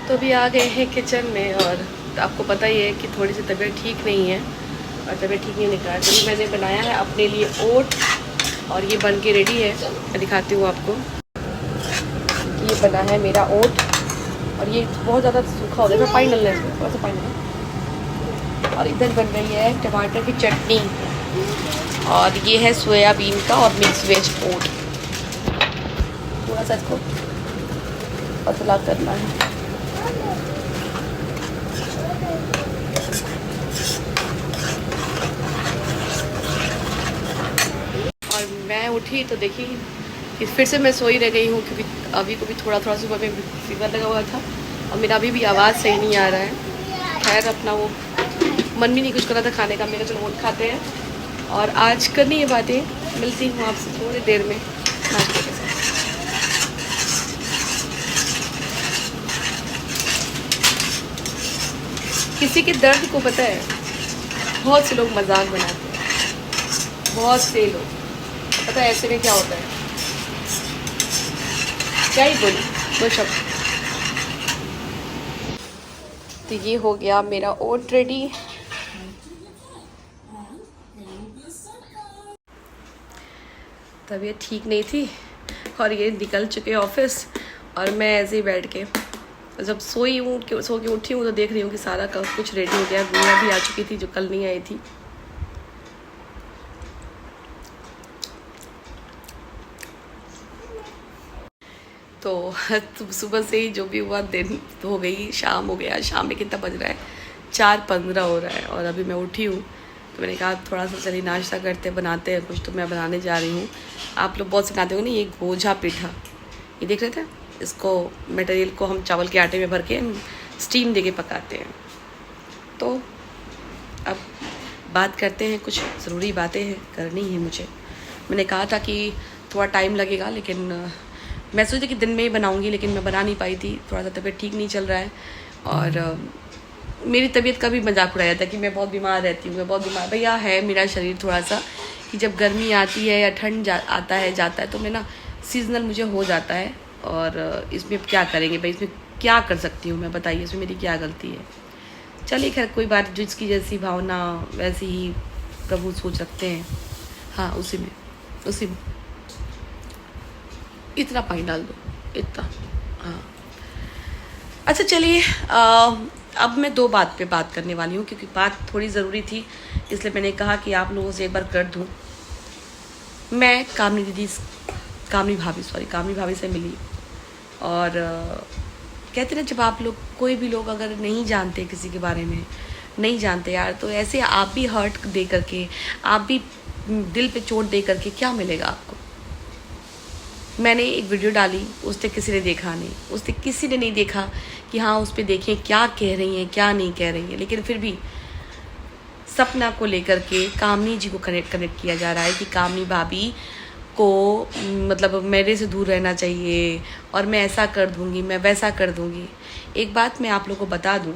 तो अभी आ गए हैं किचन में और आपको पता ही है कि थोड़ी सी तबीयत ठीक नहीं है और तबीयत ठीक नहीं निकला। तो मैंने बनाया है अपने लिए ओट और ये बन के रेडी है। मैं दिखाती हूँ आपको। ये बना है मेरा ओट और ये बहुत ज़्यादा सूखा हो गया है, पानी डालना है इसमें, थोड़ा सा पानी डालना। और इधर बन रही है टमाटर की चटनी और ये है सोयाबीन का और मिक्स वेज ओट। थोड़ा सा इसको पतला करना है। और मैं उठी तो देखी कि फिर से मैं सोई रह गई हूँ क्योंकि अभी को भी थोड़ा थोड़ा सुबह में फीवर लगा हुआ था और मेरा अभी भी आवाज़ सही नहीं आ रहा है। खैर अपना वो मन भी नहीं कुछ कर रहा था खाने का। मेरा चलो ओट खाते हैं और आज करनी ये बातें। मिलती हूँ आपसे थोड़ी देर में नाश्ते के साथ। किसी के दर्द को पता है, बहुत से लोग मजाक बनाते हैं, बहुत से लोग। पता है ऐसे में क्या होता है, क्या ही बोली वो शब्द। तो ये हो गया मेरा ओट रेडी। तबीयत ठीक नहीं थी और ये निकल चुके ऑफिस और मैं ऐसे ही बैठ के जब सोई हूँ, सो के उठी हूँ तो देख रही हूँ कि सारा कुछ रेडी हो गया। गुड़िया भी आ चुकी थी जो कल नहीं आई थी। तो सुबह से ही जो भी हुआ, दिन हो गई, शाम हो गया। शाम में कितना बज रहा है, 4:15 हो रहा है और अभी मैं उठी हूँ। तो मैंने कहा थोड़ा सा चलिए नाश्ता करते बनाते हैं कुछ। तो मैं बनाने जा रही हूँ। आप लोग बहुत सिखाते हो ना, ये गोझा पीठा, ये देख रहे थे। इसको मटेरियल को हम चावल के आटे में भर के स्टीम दे के पकाते हैं। तो अब बात करते हैं, कुछ ज़रूरी बातें हैं करनी है मुझे। मैंने कहा था कि थोड़ा टाइम लगेगा, लेकिन मैं सोची कि दिन में ही बनाऊंगी, लेकिन मैं बना नहीं पाई थी। थोड़ा सा तबीयत ठीक नहीं चल रहा है और मेरी तबीयत का भी मजाक उड़ाया था कि मैं बहुत बीमार रहती हूँ, मैं बहुत बीमार। भैया है मेरा शरीर थोड़ा सा कि जब गर्मी आती है या ठंड आता है जाता है तो मैं ना सीजनल मुझे हो जाता है। और इसमें क्या करेंगे भाई, इसमें क्या कर सकती हूँ मैं, बताइए इसमें मेरी क्या गलती है। चलिए खैर कोई बात, जिसकी जैसी भावना वैसी ही प्रभु सोच रखते हैं। हाँ उसी में इतना पानी डाल दो, इतना। हाँ अच्छा चलिए, अब मैं 2 बात पे बात करने वाली हूँ क्योंकि बात थोड़ी ज़रूरी थी, इसलिए मैंने कहा कि आप लोगों से एक बार कर दूँ। मैं कामनी भाभी से मिली और कहते ना, जब आप लोग कोई भी लोग अगर नहीं जानते किसी के बारे में, नहीं जानते यार, तो ऐसे आप भी हर्ट दे करके, आप भी दिल पे चोट दे करके क्या मिलेगा आपको। मैंने एक वीडियो डाली, उसने किसी ने देखा नहीं, उसने किसी ने नहीं देखा कि हाँ उस पर देखें क्या कह रही हैं क्या नहीं कह रही हैं। लेकिन फिर भी सपना को लेकर के कामनी जी को कनेक्ट किया जा रहा है कि कामनी भाभी को मतलब मेरे से दूर रहना चाहिए और मैं ऐसा कर दूँगी, मैं वैसा कर दूँगी। एक बात मैं आप लोगों को बता दूँ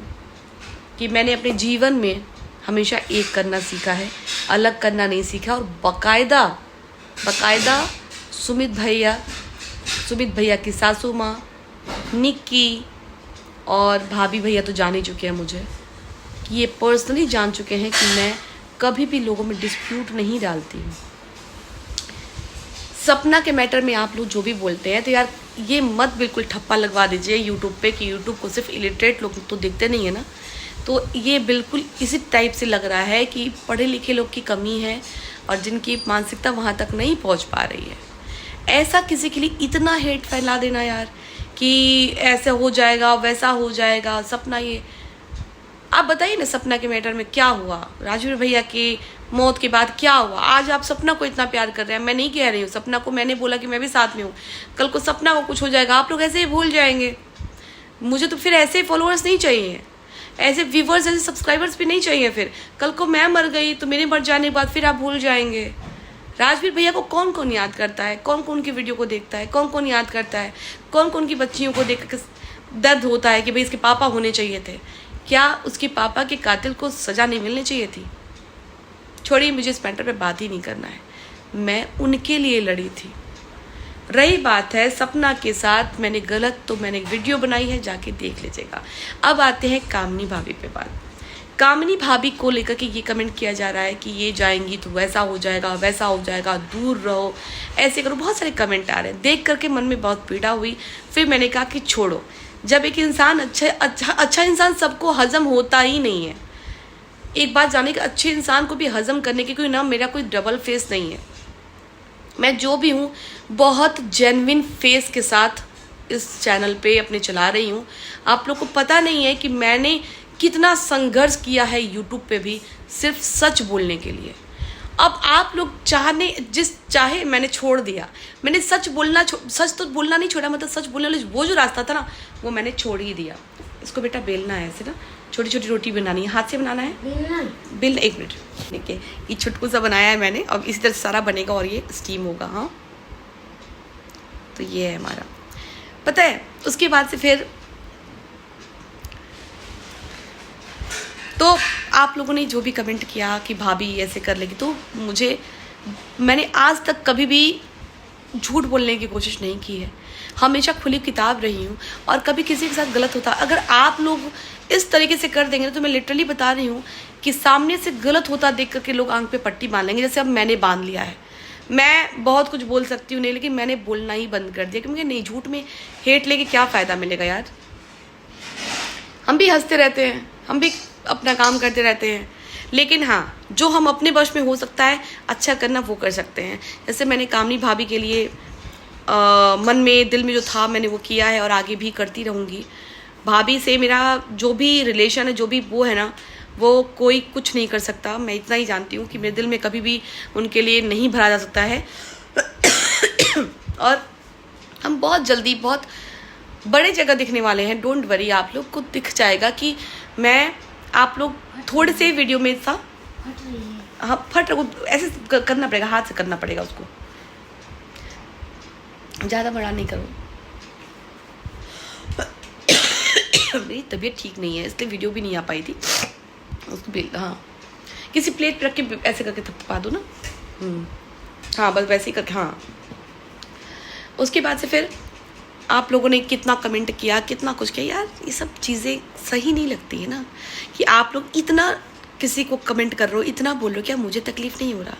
कि मैंने अपने जीवन में हमेशा एक करना सीखा है, अलग करना नहीं सीखा। और बाकायदा सुमित भैया की सासू माँ निक्की और भाभी भैया तो जान ही चुके हैं मुझे, कि ये पर्सनली जान चुके हैं कि मैं कभी भी लोगों में डिस्प्यूट नहीं डालती हूँ। सपना के मैटर में आप लोग जो भी बोलते हैं तो यार ये मत बिल्कुल ठप्पा लगवा दीजिए यूट्यूब पे कि यूट्यूब को सिर्फ इलिटरेट लोग तो देखते नहीं है ना। तो ये बिल्कुल इसी टाइप से लग रहा है कि पढ़े लिखे लोग की कमी है और जिनकी मानसिकता वहाँ तक नहीं पहुँच पा रही है। ऐसा किसी के लिए इतना हेट फैला देना यार कि ऐसा हो जाएगा वैसा हो जाएगा। सपना, ये आप बताइए ना, सपना के मैटर में क्या हुआ, राजवीर भैया की मौत के बाद क्या हुआ। आज आप सपना को इतना प्यार कर रहे हैं, मैं नहीं कह रही हूँ सपना को, मैंने बोला कि मैं भी साथ में हूँ। कल को सपना को कुछ हो जाएगा, आप लोग ऐसे ही भूल जाएंगे। मुझे तो फिर ऐसे फॉलोअर्स नहीं चाहिए, ऐसे व्यूवर्स, ऐसे सब्सक्राइबर्स भी नहीं चाहिए। फिर कल को मैं मर गई तो मेरे मर जाने के बाद फिर आप भूल जाएंगे। राजवीर भैया को कौन कौन याद करता है, कौन कौन की वीडियो को देखता है, कौन कौन याद करता है, कौन कौन की बच्चियों को देख कर दर्द होता है कि भाई इसके पापा होने चाहिए थे। क्या उसके पापा के कातिल को सज़ा नहीं मिलनी चाहिए थी। छोड़िए, मुझे इस मैटर पे बात ही नहीं करना है। मैं उनके लिए लड़ी थी, रही बात है सपना के साथ मैंने गलत, तो मैंने एक वीडियो बनाई है, जाके देख लीजिएगा। अब आते हैं कामनी भाभी पे बात। कामनी भाभी को लेकर के ये कमेंट किया जा रहा है कि ये जाएंगी तो वैसा हो जाएगा, वैसा हो जाएगा, दूर रहो, ऐसे करो, बहुत सारे कमेंट आ रहे हैं। देख करके मन में बहुत पीड़ा हुई। फिर मैंने कहा कि छोड़ो, जब एक इंसान अच्छा इंसान सबको हजम होता ही नहीं है। एक बात जाने कि अच्छे इंसान को भी हजम करने की कोई ना, मेरा कोई डबल फेस नहीं है। मैं जो भी हूँ बहुत जेन्युइन फेस के साथ इस चैनल पे अपने चला रही हूँ। आप लोग को पता नहीं है कि मैंने कितना संघर्ष किया है यूट्यूब पे भी सिर्फ सच बोलने के लिए। अब आप लोग चाहे मैंने छोड़ दिया, मैंने सच तो बोलना नहीं छोड़ा, मतलब सच बोलने वाला वो जो रास्ता था ना वो मैंने छोड़ ही दिया। इसको बेटा बेलना है ऐसे ना, छोटी छोटी रोटी बनानी है, हाथ से बनाना है, बेलना। 1 मिनट, देखिए ये छुटकू सा बनाया है मैंने, अब इसी तरह सारा बनेगा और ये स्टीम होगा। हाँ तो ये है हमारा, पता है। उसके बाद से फिर तो आप लोगों ने जो भी कमेंट किया कि भाभी ऐसे कर लेगी, तो मैंने आज तक कभी भी झूठ बोलने की कोशिश नहीं की है। हमेशा खुली किताब रही हूँ और कभी किसी के साथ गलत होता, अगर आप लोग इस तरीके से कर देंगे तो मैं लिटरली बता रही हूँ कि सामने से गलत होता देख करके लोग आंख पे पट्टी बांध लेंगे, जैसे अब मैंने बांध लिया है। मैं बहुत कुछ बोल सकती हूँ नहीं, लेकिन मैंने बोलना ही बंद कर दिया, क्योंकि नहीं, झूठ में हेट लेके क्या फ़ायदा मिलेगा यार। हम भी हंसते रहते हैं, हम भी अपना काम करते रहते हैं, लेकिन हाँ जो हम अपने वश में हो सकता है अच्छा करना वो कर सकते हैं। जैसे मैंने कामनी भाभी के लिए मन में दिल में जो था मैंने वो किया है और आगे भी करती रहूँगी। भाभी से मेरा जो भी रिलेशन है, जो भी वो है ना, वो कोई कुछ नहीं कर सकता। मैं इतना ही जानती हूँ कि मेरे दिल में कभी भी उनके लिए नहीं भरा जा सकता है। और हम बहुत जल्दी बहुत बड़े जगह दिखने वाले हैं, डोंट वरी। आप लोग को दिख जाएगा कि मैं, आप लोग थोड़े से वीडियो में सा हाँ ऐसे करना पड़ेगा, हाथ से करना पड़ेगा उसको, ज़्यादा बड़ा नहीं करो। मेरी तबीयत ठीक नहीं है इसलिए वीडियो भी नहीं आ पाई थी। उसको हाँ किसी प्लेट पे रख के ऐसे करके थपा दो ना। हाँ बस वैसे ही करके। हाँ उसके बाद से फिर आप लोगों ने कितना कमेंट किया, कितना कुछ किया यार, ये सब चीज़ें सही नहीं लगती है ना, कि आप लोग इतना किसी को कमेंट कर रहे हो, इतना बोल रहे हो। क्या मुझे तकलीफ़ नहीं हो रहा?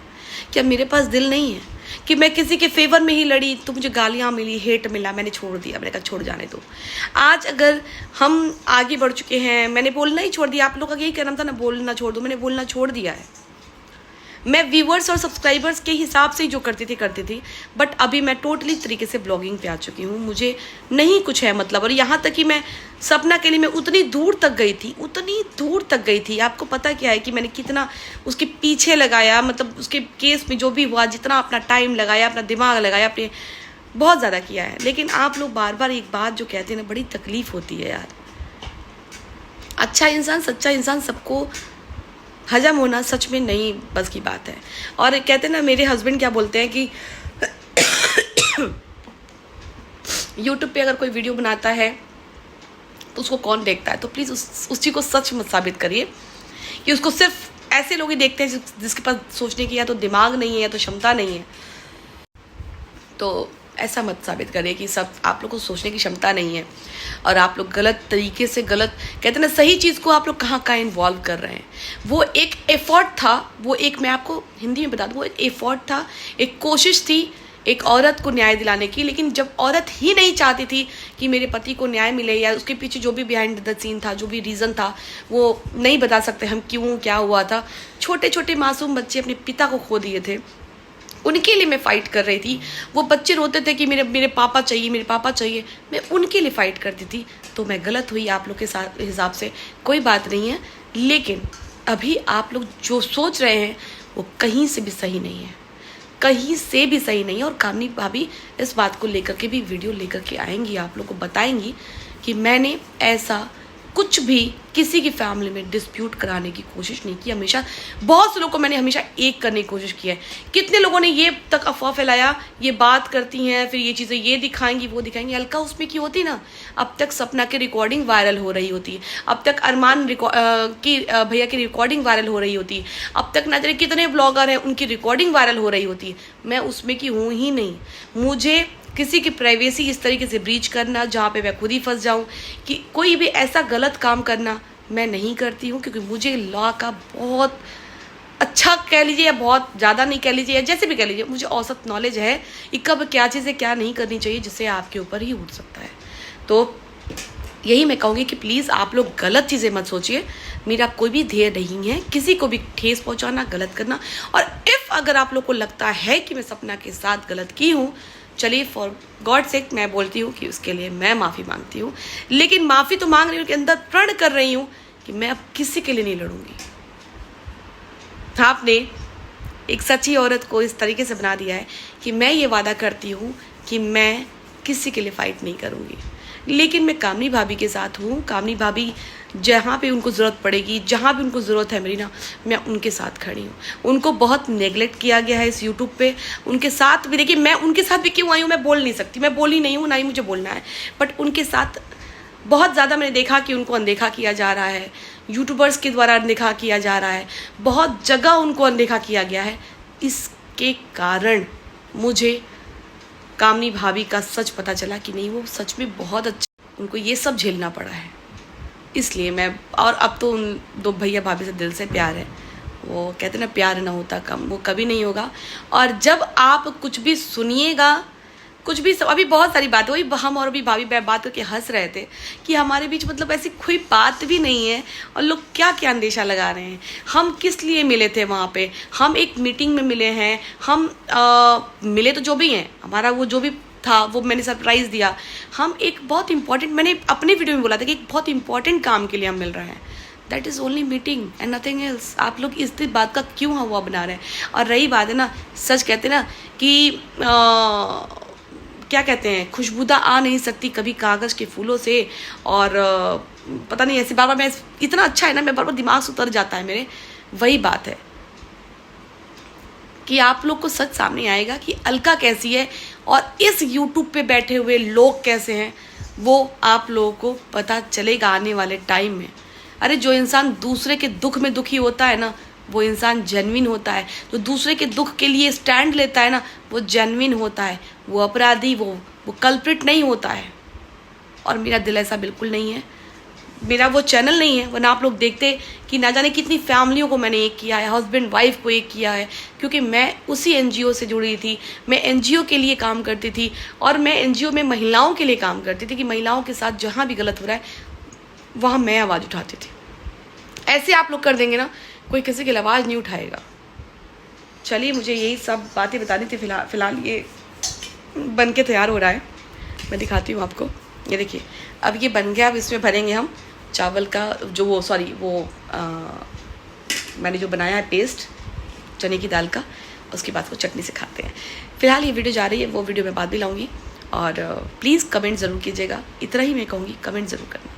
क्या मेरे पास दिल नहीं है कि मैं किसी के फेवर में ही लड़ी तो मुझे गालियाँ मिली, हेट मिला, मैंने छोड़ दिया, मैंने कहा छोड़ जाने दो। आज अगर हम आगे बढ़ चुके हैं, मैंने बोलना ही छोड़ दिया। आप लोग का यही कहना था ना बोलना छोड़ दो, मैंने बोलना छोड़ दिया है। मैं व्यूवर्स और सब्सक्राइबर्स के हिसाब से ही जो करती थी, बट अभी मैं टोटली तरीके से ब्लॉगिंग पे आ चुकी हूँ। मुझे नहीं कुछ है मतलब। और यहाँ तक कि मैं सपना के लिए मैं उतनी दूर तक गई थी। आपको पता क्या है कि मैंने कितना उसके पीछे लगाया, मतलब उसके केस में जो भी हुआ, जितना अपना टाइम लगाया, अपना दिमाग लगाया, अपने बहुत ज़्यादा किया है। लेकिन आप लोग बार बार एक बात जो कहते हैं ना, बड़ी तकलीफ़ होती है यार। अच्छा इंसान, सच्चा इंसान सबको हजम होना सच में नहीं बस की बात है। और कहते हैं ना, मेरे हस्बैंड क्या बोलते हैं कि यूट्यूब पे अगर कोई वीडियो बनाता है तो उसको कौन देखता है, तो प्लीज़ उस चीज़ को सच मत साबित करिए कि उसको सिर्फ ऐसे लोग ही देखते हैं जिसके पास सोचने की या तो दिमाग नहीं है या तो क्षमता नहीं है। तो ऐसा मत साबित करिए कि सब आप लोग को सोचने की क्षमता नहीं है और आप लोग गलत तरीके से, गलत कहते हैं ना, सही चीज़ को आप लोग कहाँ इन्वॉल्व कर रहे हैं। वो एक एफर्ट था, वो एक, मैं आपको हिंदी में बता दूँ, वो एक एफर्ट था, एक कोशिश थी एक औरत को न्याय दिलाने की। लेकिन जब औरत ही नहीं चाहती थी कि मेरे पति को न्याय मिले, या उसके पीछे जो भी बिहाइंड द सीन था, जो भी रीज़न था, वो नहीं बता सकते हम क्यों, क्या हुआ था। छोटे छोटे मासूम बच्चे अपने पिता को खो दिए थे, उनके लिए मैं फ़ाइट कर रही थी। वो बच्चे रोते थे कि मेरे पापा चाहिए, मेरे पापा चाहिए, मैं उनके लिए फ़ाइट करती थी। तो मैं गलत हुई आप लोग के साथ हिसाब से, कोई बात नहीं है। लेकिन अभी आप लोग जो सोच रहे हैं वो कहीं से भी सही नहीं है, कहीं से भी सही नहीं है। और कामनी भाभी इस बात को लेकर के भी वीडियो लेकर के आएंगी, आप लोग को बताएंगी कि मैंने ऐसा कुछ भी किसी की फैमिली में डिस्प्यूट कराने की कोशिश नहीं की। हमेशा बहुत से लोगों को मैंने हमेशा एक करने की कोशिश की है। कितने लोगों ने ये तक अफवाह फैलाया, ये बात करती हैं, फिर ये चीज़ें ये दिखाएंगी, वो दिखाएंगी। हल्का उसमें की होती ना, अब तक सपना की रिकॉर्डिंग वायरल हो रही होती है, अब तक अरमान की भैया की रिकॉर्डिंग वायरल हो रही होती है, अब तक ना जाने कितने ब्लॉगर हैं उनकी रिकॉर्डिंग वायरल हो रही होती है। मैं उसमें की हूँ ही नहीं। मुझे किसी की प्राइवेसी इस तरीके से ब्रीच करना जहाँ पे मैं खुद ही फंस जाऊँ, कि कोई भी ऐसा गलत काम करना मैं नहीं करती हूँ, क्योंकि मुझे लॉ का बहुत अच्छा कह लीजिए या बहुत ज़्यादा नहीं कह लीजिए या जैसे भी कह लीजिए, मुझे औसत नॉलेज है कि कब क्या चीज़ें क्या नहीं करनी चाहिए जिससे आपके ऊपर ही उठ सकता है। तो यही मैं कहूँगी कि प्लीज़ आप लोग गलत चीज़ें मत सोचिए। मेरा कोई भी ध्येय नहीं है किसी को भी ठेस पहुँचाना, गलत करना। और इफ़ अगर आप लोग को लगता है कि मैं सपना के साथ गलत की हूँ, चलिए फॉर गॉड सेक मैं बोलती हूँ कि उसके लिए मैं माफ़ी मांगती हूँ। लेकिन माफ़ी तो मांग रही हूँ, के अंदर प्रण कर रही हूँ कि मैं अब किसी के लिए नहीं लड़ूंगी। आपने एक सच्ची औरत को इस तरीके से बना दिया है कि मैं ये वादा करती हूँ कि मैं किसी के लिए फ़ाइट नहीं करूँगी। लेकिन मैं कामनी भाभी के साथ हूँ। कामनी भाभी जहाँ पे उनको ज़रूरत पड़ेगी, जहाँ भी उनको ज़रूरत है मेरी ना, मैं उनके साथ खड़ी हूँ। उनको बहुत नेगलेक्ट किया गया है इस यूट्यूब पे। उनके साथ भी देखिए, मैं उनके साथ भी क्यों आई हूँ मैं बोल नहीं सकती, मैं बोली नहीं हूँ, ना ही मुझे बोलना है। बट उनके साथ बहुत ज़्यादा मैंने देखा कि उनको अनदेखा किया जा रहा है, यूट्यूबर्स के द्वारा अनदेखा किया जा रहा है, बहुत जगह उनको अनदेखा किया गया है। इसके कारण मुझे कामनी भाभी का सच पता चला कि नहीं, वो सच में बहुत अच्छा, उनको ये सब झेलना पड़ा है। इसलिए मैं, और अब तो उन दो भैया भाभी से दिल से प्यार है। वो कहते ना प्यार ना होता कम, वो कभी नहीं होगा। और जब आप कुछ भी सुनिएगा, कुछ भी अभी बहुत सारी बातें, वही हम और अभी भाभी बात करके हंस रहे थे कि हमारे बीच मतलब ऐसी कोई बात भी नहीं है और लोग क्या क्या अंदेशा लगा रहे हैं। हम किस लिए मिले थे वहाँ पे? हम एक मीटिंग में मिले हैं। हम मिले तो जो भी हैं, हमारा वो जो भी था वो मैंने सरप्राइज़ दिया। हम एक बहुत इंपॉर्टेंट, मैंने अपने वीडियो में बोला था कि एक बहुत इंपॉर्टेंट काम के लिए हम मिल रहे हैं। That is only meeting and nothing else. आप लोग इस बात का क्यों हवा बना रहे हैं? और रही बात है ना, सच कहते ना कि क्या कहते हैं, खुशबूदा आ नहीं सकती कभी कागज़ के फूलों से। और पता नहीं ऐसी बार बार, मैं इतना अच्छा है ना, मैं बार बार दिमाग से उतर जाता है मेरे। वही बात है कि आप लोग को सच सामने आएगा कि अलका कैसी है और इस यूट्यूब पे बैठे हुए लोग कैसे हैं, वो आप लोगों को पता चलेगा आने वाले टाइम में। अरे जो इंसान दूसरे के दुख में दुखी होता है ना, वो इंसान जेन्युइन होता है। जो दूसरे के दुख के लिए स्टैंड लेता है ना, वो जेन्युइन होता है। वो अपराधी, वो कल्प्रिट नहीं होता है। और मेरा दिल ऐसा बिल्कुल नहीं है। मेरा वो चैनल नहीं है, वरना आप लोग देखते कि ना जाने कितनी फैमिलियों को मैंने एक किया है, हस्बैंड वाइफ को एक किया है, क्योंकि मैं उसी एनजीओ से जुड़ी थी। मैं एनजीओ के लिए काम करती थी और मैं एनजीओ में महिलाओं के लिए काम करती थी कि महिलाओं के साथ जहाँ भी गलत हो रहा है वहाँ मैं आवाज़ उठाती थी। ऐसे आप लोग कर देंगे ना, कोई किसी की आवाज़ नहीं उठाएगा। चलिए, मुझे यही सब बातें बतानी थी। फ़िलहाल ये बन के तैयार हो रहा है, मैं दिखाती हूँ आपको। ये देखिए, अब ये बन गया। अब इसमें भरेंगे हम चावल का जो मैंने जो बनाया है पेस्ट चने की दाल का, उसके बाद वो चटनी से खाते हैं। फ़िलहाल ये वीडियो जा रही है, वो वीडियो मैं बाद भी लाऊंगी। और प्लीज़ कमेंट ज़रूर कीजिएगा। इतना ही मैं कहूँगी, कमेंट ज़रूर करना।